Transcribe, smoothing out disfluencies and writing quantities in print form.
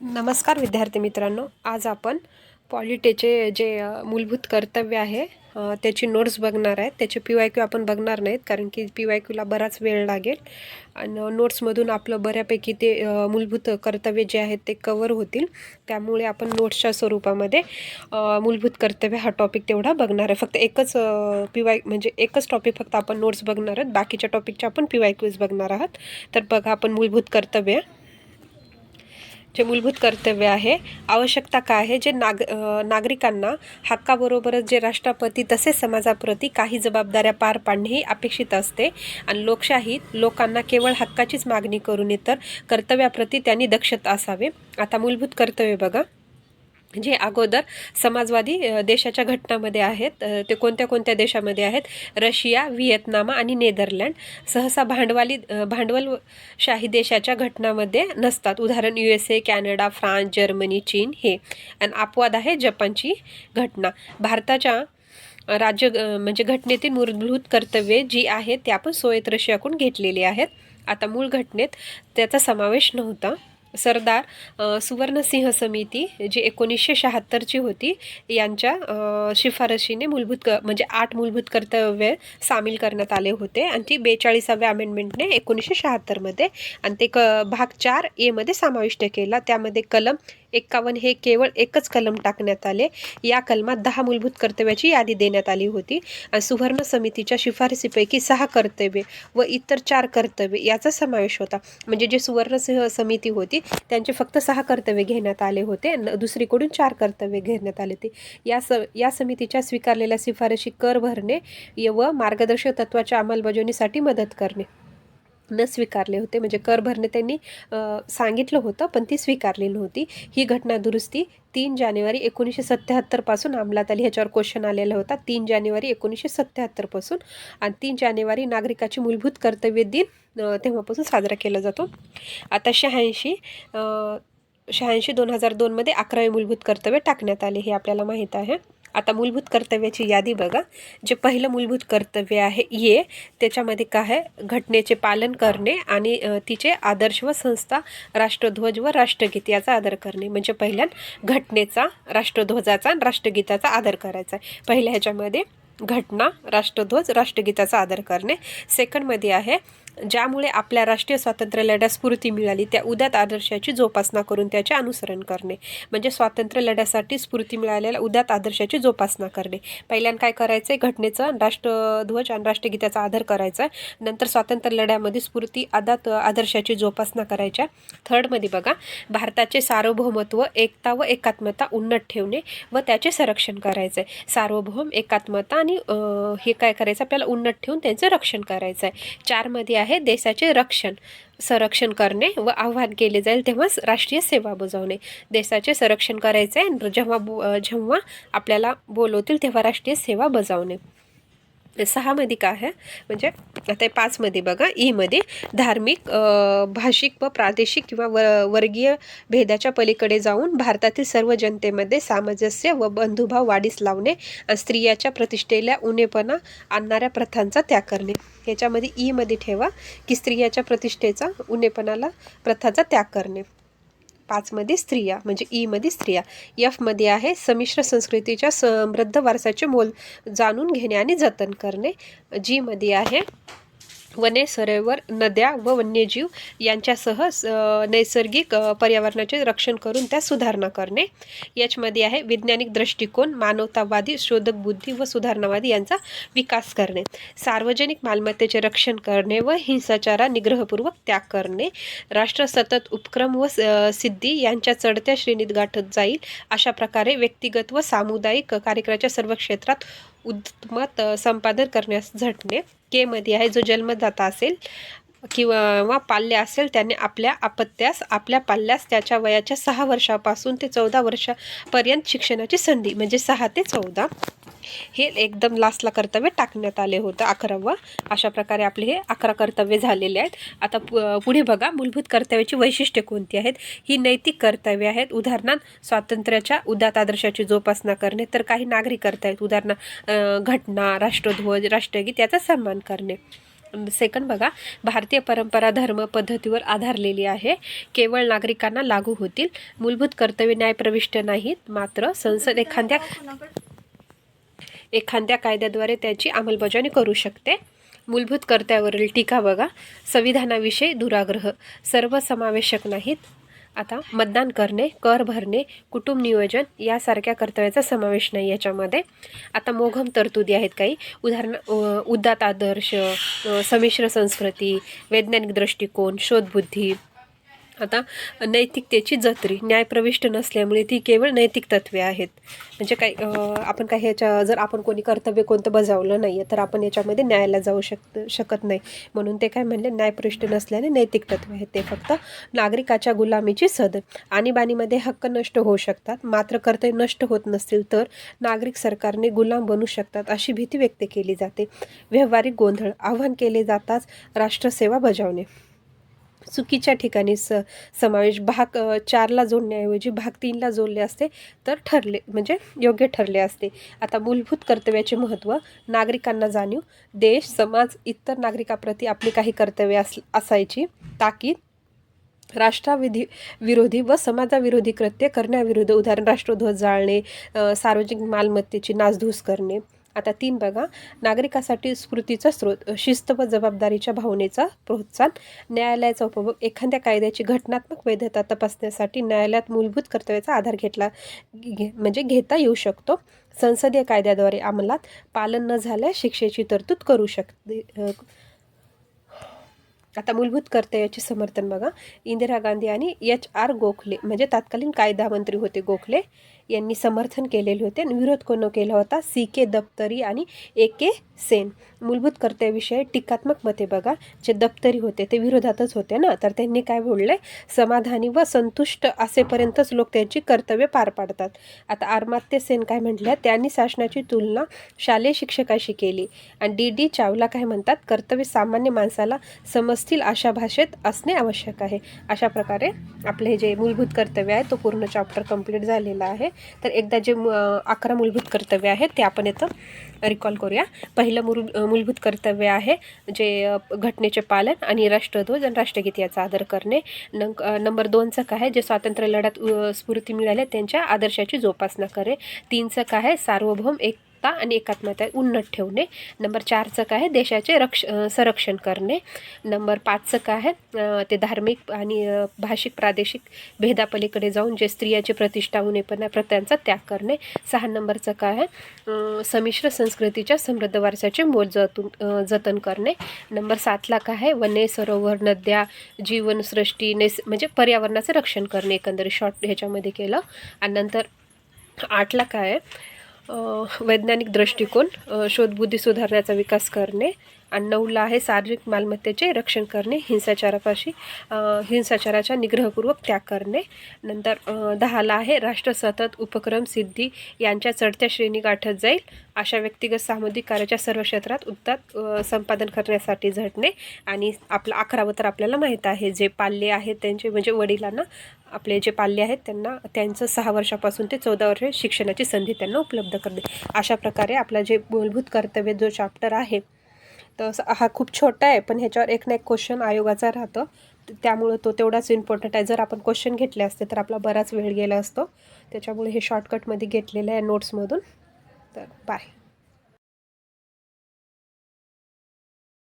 नमस्कार विद्यार्थी मित्रांनो, आज आपण पॉलिटीचे जे मूलभूत कर्तव्य आहे त्याची नोट्स बघणार आहेत. त्याचे PYQ आपण बघणार नाहीत कारण की PYQला बराच वेळ लागेल आणि नोट्समधून आपलं बऱ्यापैकी ते मूलभूत कर्तव्य जे आहेत ते कवर होतील. त्यामुळे आपण नोट्सच्या स्वरूपामध्ये मूलभूत कर्तव्य हा टॉपिक तेवढा बघणार आहे. फक्त एकच म्हणजे एकच टॉपिक फक्त आपण नोट्स बघणार आहोत. बाकीच्या टॉपिकचे आपण PYQs बघणार आहात. तर बघा, आपण मूलभूत कर्तव्य जे मूलभूत कर्तव्य आहे, आवश्यकता काय आहे, जे नागरिकांना हक्काबरोबरच जे राष्ट्रपती तसेच समाजाप्रती काही जबाबदाऱ्या पार पाडणे ही अपेक्षित असते. आणि लोकशाहीत लोकांना केवळ हक्काचीच मागणी करून इतर कर्तव्याप्रती त्यांनी दक्षता असावे. आता मूलभूत कर्तव्य बघा, जे अगोदर समाजवादी देशाच्या घटनामध्ये आहेत. ते कोणत्या कोणत्या देशामध्ये आहेत? रशिया, व्हिएतनाम आणि नेदरलँड. सहसा भांडवलशाही देशाच्या घटनामध्ये नसतात. उदाहरण USA, कॅनडा, फ्रान्स, जर्मनी, चीन हे. आणि अपवाद आहे जपानची घटना. भारताच्या म्हणजे घटनेतील मूलभूत कर्तव्ये जी आहेत ते आपण सोव्हिएत रशियाकडून घेतलेली आहेत. आता मूळ घटनेत त्याचा समावेश नव्हता. सरदार सुवर्णसिंह समिती जी 1976ची होती, यांच्या शिफारशीने म्हणजे 8 मूलभूत कर्तव्य सामील करण्यात आले होते आणि ती 42व्या अमेंडमेंटने 1976मध्ये आणि ते भाग 4A मध्ये समाविष्ट केला. त्यामध्ये कलम 51 हे केवळ एकच कलम टाकण्यात आले. या कलमात 10 मूलभूत कर्तव्याची यादी देण्यात आली होती आणि सुवर्ण समितीच्या शिफारसीपैकी 6 कर्तव्ये व इतर 4 कर्तव्य याचा समावेश होता. म्हणजे जे सुवर्णसिंह समिती होती त्यांचे फक्त 6 कर्तव्य घेण्यात आले होते आणि दुसरीकडून 4 कर्तव्य घेण्यात आले होते. या समितीच्या स्वीकारलेल्या शिफारशी कर भरणे व मार्गदर्शक तत्वाच्या अंमलबजावणीसाठी मदत करणे न स्वीकारले होते. म्हणजे कर भरणे त्यांनी सांगितलं होतं पण ती स्वीकारली नव्हती. ही घटना दुरुस्ती 3 जानेवारी 1977 पासून अंमलात आली. ह्याच्यावर क्वेश्चन आलेला होता. 3 जानेवारी 1977 पासून आणि 3 जानेवारी नागरिकाची मूलभूत कर्तव्य दिन तेव्हापासून साजरा केला जातो. आता 2002 मध्ये 11वे मूलभूत कर्तव्य टाकण्यात आले, हे आपल्याला माहीत आहे. आता मूलभूत कर्तव्याची यादी बघा. जे पहिलं मूलभूत कर्तव्य आहे ये, त्याच्यामध्ये काय आहे? घटनेचे पालन करणे आणि तिचे आदर्श व संस्था, राष्ट्रध्वज व राष्ट्रगीत याचा आदर करणे. म्हणजे पहिल्या घटनेचा, राष्ट्रध्वजाचा आणि राष्ट्रगीताचा आदर करायचा आहे. पहिल्या ह्याच्यामध्ये घटना, राष्ट्रध्वज, राष्ट्रगीताचा आदर करणे. सेकंडमध्ये आहे ज्यामुळे आपल्या राष्ट्रीय स्वातंत्र्य लढ्यास स्फूर्ती मिळाली त्या उदात्त आदर्शाची जोपासना करून त्याचे अनुसरण करणे. म्हणजे स्वातंत्र्य लढ्यासाठी स्फूर्ती मिळालेल्या उदात्त आदर्शाची जोपासना करणे. पहिल्यांदा काय करायचं? घटनेचं, राष्ट्रध्वज आणि राष्ट्रगीताचा आदर करायचा. नंतर स्वातंत्र्य लढ्यामध्ये स्फूर्ती उदात्त आदर्शाची जोपासना करायच्या. थर्डमध्ये बघा, भारताचे सार्वभौमत्व, एकता व एकात्मता उन्नत ठेवणे व त्याचे संरक्षण करायचं आहे. सार्वभौम, एकात्मता आणि हे काय करायचं? आपल्याला उन्नत ठेवून त्यांचं रक्षण करायचं आहे. 4मध्ये आहे देशाचे संरक्षण करणे व आव्हान केले जाईल तेव्हाच राष्ट्रीय सेवा बजावणे. देशाचे संरक्षण करायचे आहे, जेव्हा आपल्याला बोलवतील तेव्हा राष्ट्रीय सेवा बजावणे. 6मध्ये काय आहे? म्हणजे आता 5मध्ये बघा, ईमध्ये धार्मिक, भाषिक व प्रादेशिक किंवा वर्गीय भेदाच्या पलीकडे जाऊन भारतातील सर्व जनतेमध्ये सामंजस्य व बंधुभाव वाढीस लावणे आणि स्त्रियाच्या प्रतिष्ठेला उणेपणा आणणाऱ्या प्रथांचा त्याग करणे. याच्यामध्ये ईमध्ये ठेवा की स्त्रियाच्या प्रतिष्ठेचा, उणेपणाला, प्रथाचा त्याग करणे. 5मध्ये स्त्रिया, म्हणजे ईमध्ये स्त्रिया. Fमध्ये आहे संमिश्र संस्कृतीच्या समृद्ध वारसाचे मोल जाणून घेणे आणि जतन करणे. Gमध्ये आहे वने, सरोवर, नद्या व वन्यजीव यांच्यासह नैसर्गिक पर्यावरणाचे रक्षण करून त्यात सुधारणा करणे. Hमध्ये आहे वैज्ञानिक दृष्टिकोन, मानवतावादी, शोधक बुद्धी व सुधारणावादी यांचा विकास करणे. सार्वजनिक मालमत्तेचे रक्षण करणे व हिंसाचारा निग्रहपूर्वक त्याग करणे. राष्ट्र सतत उपक्रम व सिद्धी यांच्या चढत्या श्रेणीत गाठत जाईल अशा प्रकारे व्यक्तिगत व सामुदायिक कार्यक्रमाच्या सर्व क्षेत्रात उत्तमत संपादन करण्यास झटणे. Kमध्ये आहे जो जन्मदाता असेल किंवा पाल्य असेल त्याने आपल्या पाल्यास त्याच्या वयाच्या 6 वर्षापासून ते 14 वर्षापर्यंत शिक्षणाची संधी, म्हणजे 6 ते 14 हे एकदम लास्टला कर्तव्य टाकण्यात आले होतं, 11वं. अशा प्रकारे आपले हे 11 कर्तव्य झालेले आहेत. आता पुढे बघा, मूलभूत कर्तव्याची वैशिष्ट्ये कोणती आहेत? ही नैतिक कर्तव्य आहेत. उदाहरणार्थ स्वातंत्र्याच्या उदात्त आदर्शाची जोपासना करणे. तर काही नागरिक कर्तव्य आहेत. उदाहरणार्थ घटना, राष्ट्रध्वज, राष्ट्रगीत याचा सन्मान करणे. सेकंड बघा, भारतीय परंपरा धर्म पद्धतीवर आधारलेली आहे, केवळ नागरिकांना लागू होतील, मूलभूत कर्तव्य न्यायप्रविष्ट नाहीत, मात्र संसद एखाद्या कायद्याद्वारे त्याची अंमलबजावणी करू शकते. मूलभूत कर्तव्यावरील टीका बघा, संविधानाविषयी दुराग्रह, सर्वसमावेशक नाहीत. आता मतदान करणे, कर भरणे, कुटुंब नियोजन यासारख्या कर्तव्याचा समावेश नाही याच्यामध्ये. आता मोघम तरतुदी आहेत काही, उदात्त आदर्श, संमिश्र संस्कृती, वैज्ञानिक दृष्टिकोन, शोधबुद्धी. आता नैतिकतेची जत्री, न्यायप्रविष्ट नसल्यामुळे ती केवळ नैतिक तत्त्वे आहेत. म्हणजे काही आपण काही ह्याच्या जर आपण कोणी कर्तव्य कोणतं बजावलं नाही आहे तर आपण याच्यामध्ये न्यायाला जाऊ शकत नाही. म्हणून ते काय म्हणले, न्यायप्रविष्ट नसल्याने नैतिक तत्त्वे आहेत. ते फक्त नागरिकाच्या गुलामीची सद, आणीबाणीमध्ये हक्क नष्ट होऊ शकतात, मात्र कर्तव्य नष्ट होत नसतील तर नागरिक सरकारने गुलाम बनू शकतात अशी भीती व्यक्त केली जाते. व्यावहारिक गोंधळ, आव्हान केले जाताच राष्ट्रसेवा बजावणे. चुकीच्या ठिकाणी समावेश, भाग 4ला जोडण्याऐवजी भाग 3ला जोडले असते तर म्हणजे योग्य ठरले असते. आता मूलभूत कर्तव्याचे महत्त्व, नागरिकांना जाणीव, देश, समाज, इतर नागरिकाप्रती आपली काही कर्तव्ये असायची ताकीद, विरोधी व समाजाविरोधी कृत्य करण्याविरुद्ध, उदाहरण राष्ट्रध्वज जाळणे, सार्वजनिक मालमत्तेची नासधूस करणे. आता 3 बघा, नागरिकासाठी स्फूर्तीचा स्रोत, शिस्त व जबाबदारीच्या भावनेचा प्रोत्साहन, न्यायालयाचा उपभोग, एखाद्या कायद्याची घटनात्मक वैधता तपासण्यासाठी न्यायालयात मूलभूत कर्तव्याचा आधार घेता येऊ शकतो. संसदीय कायद्याद्वारे अंमलात पालन न झाल्यास शिक्षेची तरतूद करू शकते. आता मूलभूत कर्तव्याचे समर्थन बघा, इंदिरा गांधी आणि HR गोखले म्हणजे तत्कालीन कायदा मंत्री होते गोखले यांनी समर्थन केलेले होते. आणि विरोध कोण केला होता, CK दप्तरी आणि AK सेन. मूलभूत कर्तव्याविषयी टीकात्मक मते बघा, जे दप्तरी होते ते विरोधातच होते ना, तर त्यांनी काय बोलले, समाधानी व संतुष्ट असेपर्यंतच लोक त्यांची कर्तव्य पार पाडतात. आता अमर्त्य सेन काय म्हटल्या, त्यांनी शासनाची तुलना शालेय शिक्षकाशी केली. आणि DD चावला काय म्हणतात, कर्तव्य सामान्य माणसाला समजतील अशा भाषेत असणे आवश्यक आहे. अशा प्रकारे आपले हे जे मूलभूत कर्तव्य आहे तो पूर्ण चॅप्टर कंप्लीट झालेला आहे. तर एकदा जे 11 मूलभूत कर्तव्य आहेत ते आपण इथं रिकॉल करूया. पहिलं मूलभूत कर्तव्य आहे जे घटनेचे पालन आणि राष्ट्रध्वज आणि राष्ट्रगीत याचा आदर करणे. नंबर 2चं काय आहे, जे स्वातंत्र्य लढ्यात स्फूर्ती मिळाल्या त्यांच्या आदर्शाची जोपासना करे. 3चं काय आहे, सार्वभौम आणि एकात्मता उन्नत ठेवणे. नंबर 4चं काय आहे, देशाचे संरक्षण करणे. नंबर 5चं काय आहे, ते धार्मिक आणि भाषिक प्रादेशिक भेदापलीकडे जाऊन जे स्त्रियाची प्रतिष्ठा उणेपणा प्रथांचा त्याग करणे. 6 नंबरचं काय आहे, संमिश्र संस्कृतीच्या समृद्ध वारसाचे जतन करणे. नंबर 7ला काय आहे, वने, सरोवर, नद्या, जीवनसृष्टी म्हणजे पर्यावरणाचे रक्षण करणे. एकंदरीत शॉर्ट ह्याच्यामध्ये केलं. आणि नंतर 8ला काय आहे, वैज्ञानिक दृष्टिकोन, शोधबुद्धी सुधारण्याचा विकास करणे. आणि 9ला आहे, सार्वजनिक मालमत्तेचे रक्षण करणे, हिंसाचाराचा निग्रहपूर्वक त्याग करणे. नंतर 10ला आहे, राष्ट्र सतत उपक्रम सिद्धी यांच्या चढत्या श्रेणी गाठत जाईल अशा व्यक्तिगत सामुदायिक कार्याच्या सर्व क्षेत्रात उत्तम संपादन करण्यासाठी झटणे. आणि आपलं 11वं तर आपल्याला माहीत आहे, जे पाल्य आहेत त्यांचे म्हणजे वडिलांना आपले जे पाल्य आहेत त्यांना त्यांचं 6 वर्षापासून ते 14 वर्षे शिक्षणाची संधी त्यांना उपलब्ध करणे. अशा प्रकारे आपला जे मूलभूत कर्तव्य जो चॅप्टर आहे तर हा खूप छोटा आहे, पण ह्याच्यावर एक ना एक क्वेश्चन आयोगाचा राहतो, त्यामुळे तो तेवढाच इम्पॉर्टंट आहे. जर आपण क्वेश्चन घेतले असते तर आपला बराच वेळ गेला असतो, त्याच्यामुळे हे शॉर्टकटमध्ये घेतलेलं आहे नोट्समधून. तर बाय.